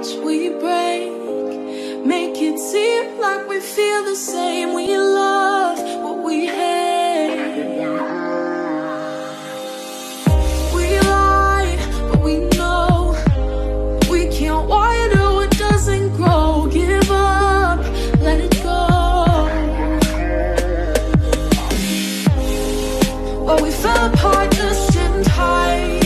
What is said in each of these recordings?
hearts we break, make it seem like we feel the same. We love what we hate. We lie, but we know we can't water what doesn't grow. Give up, let it go. Well, we fell apart just in time.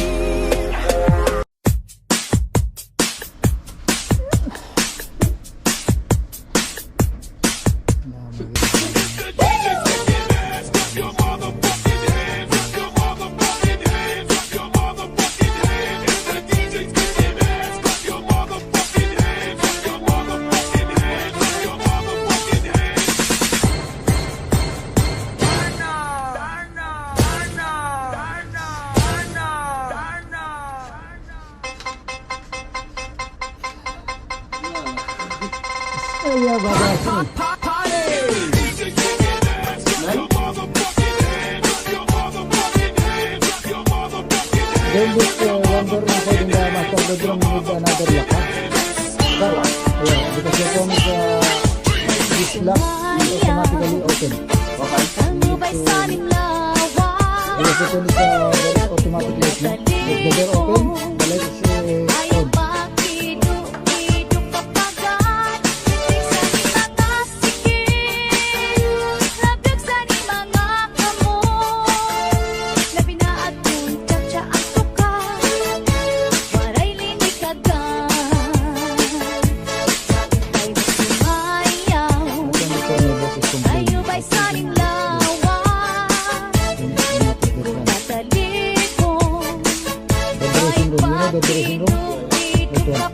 Iya bagus. Then this wonder inside in the master bedroom with another lock. Huh? Yeah, because the phone is this lock is automatically open. Okay. Because the phone is automatically open. If the door open, the light is on. The dressing room. Ito.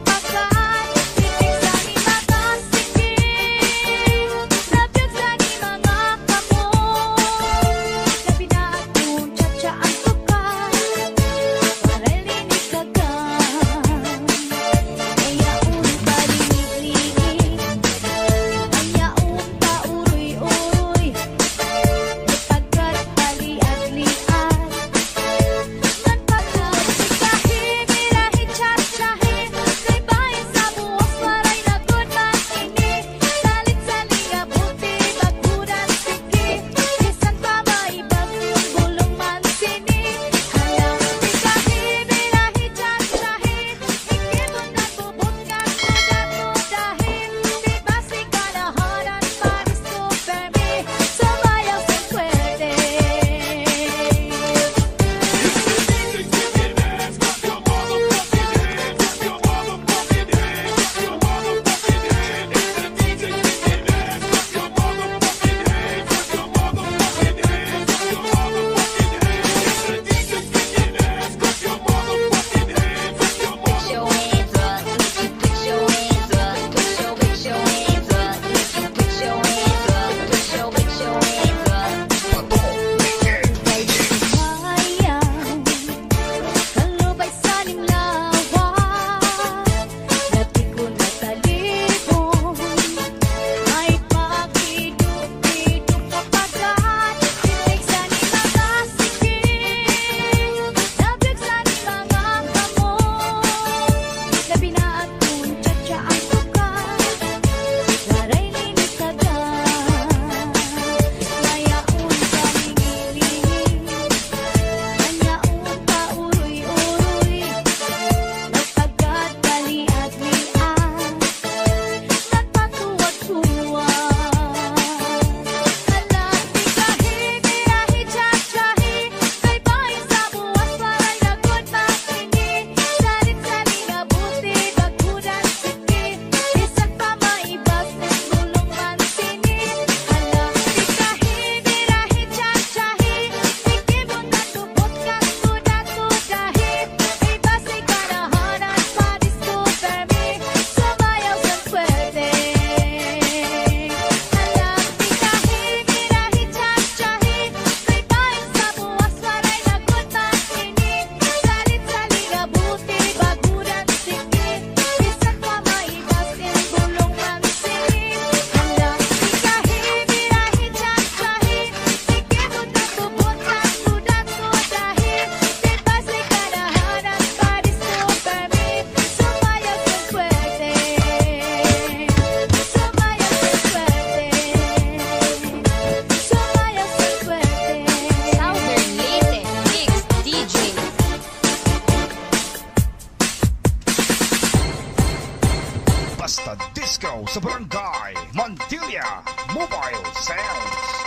Fiesta Disco sa Barangay Montilla Mobile Sounds.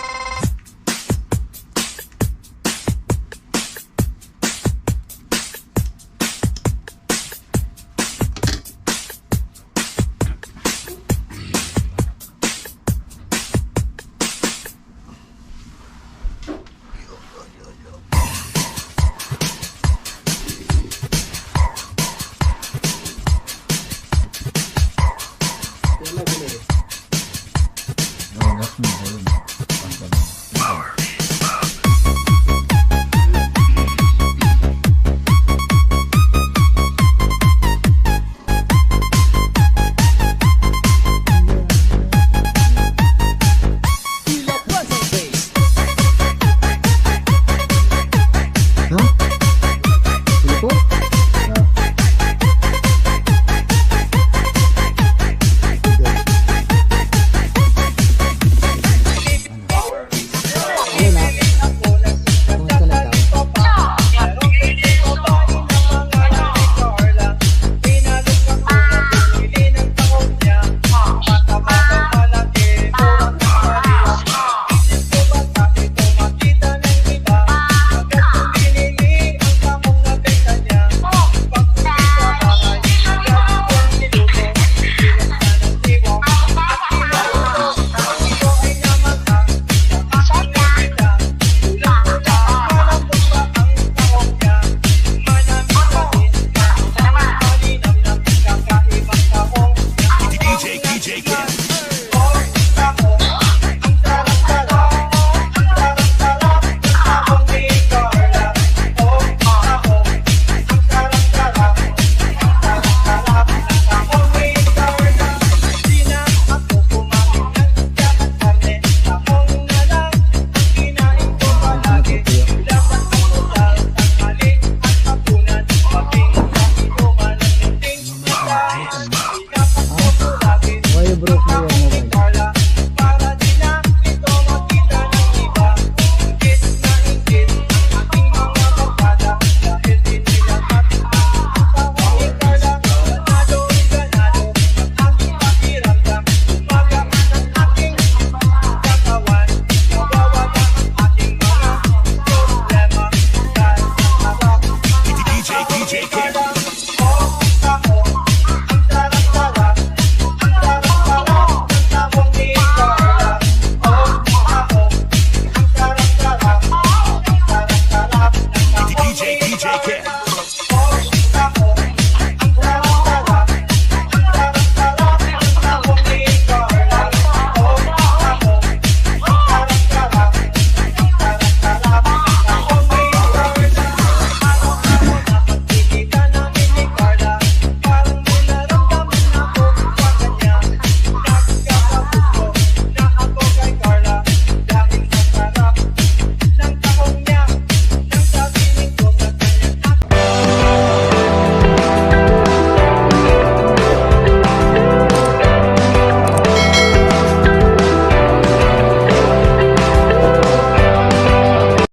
DJ Kid.